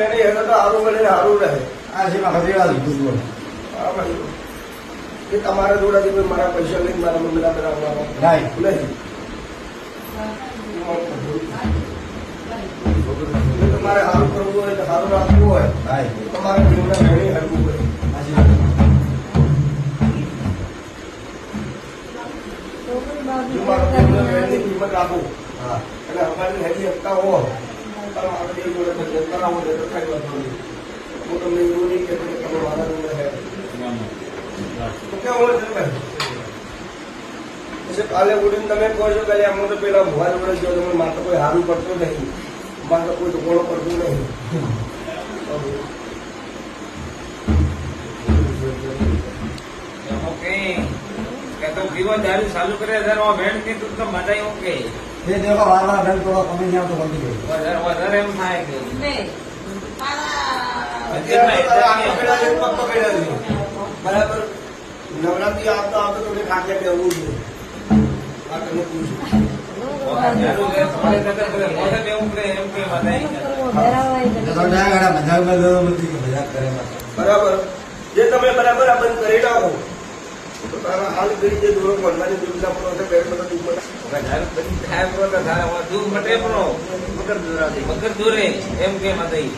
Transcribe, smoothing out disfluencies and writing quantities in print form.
એને એને તો સારું બને સારું રહે. આ છે મારા રેડા લીધું બોલ. હા ભાઈ એ તમારા જોડેથી કોઈ મારા પૈસા લઈને મારા મમ્મીના બનાવવાનો રાઈટ. નહીં. તમારે સારું કરવું હોય તો સારું રાખવું હોય રાઈટ. તમારે જીવને ઘણી હરવું હોય. સાચી વાત. જો મારા જીવને ઘણી કિંમત આપું હા. અને અમારી હેડી હકતા હો તો આપણે એ જોડે ભજન કરાવો ને તો કઈ વાંધો નહીં. હું તમને એવું નહીં કહેતો કે તમે મારા જોડે હે તો કેવું હોય છે ભાઈ? પછી કાલે ઉડીને તમે કહો છો કે હું તો પેલા ભુવા જોડે ગયો તમે મારે કોઈ સારું પડતું નહીં, મારે કોઈ ટુકડો પડતું નહીં. તો જીવન દારૂ ચાલુ કરે ભેણ ની તું તો મજા એવું કે એ દેખો વાર બેન થોડો કમી નહીં આવતો બની ગયો. વધારે એમ થાય કે બરાબર નવરાત્રી આવતા આવતા તમને ખાતે કહેવું છે. આ તમે પૂછો. દારૂ કરે તમારે નગર કરે મોઢે એવું કરે એમ કે તો ના ગાડા મજાકમાં જરૂર નથી કે મજાક કરે પાછા. બરાબર જે તમે બરાબર આ બંધ કરી નાખો તો તારા હાલ કરી જે દૂરો ભણવાની દુર્ગા પણ હશે બે બધા દુઃખ દારૂ બધી થાય તો તારા દૂર મટે પણ મગર દૂરે એમ કે મતઈ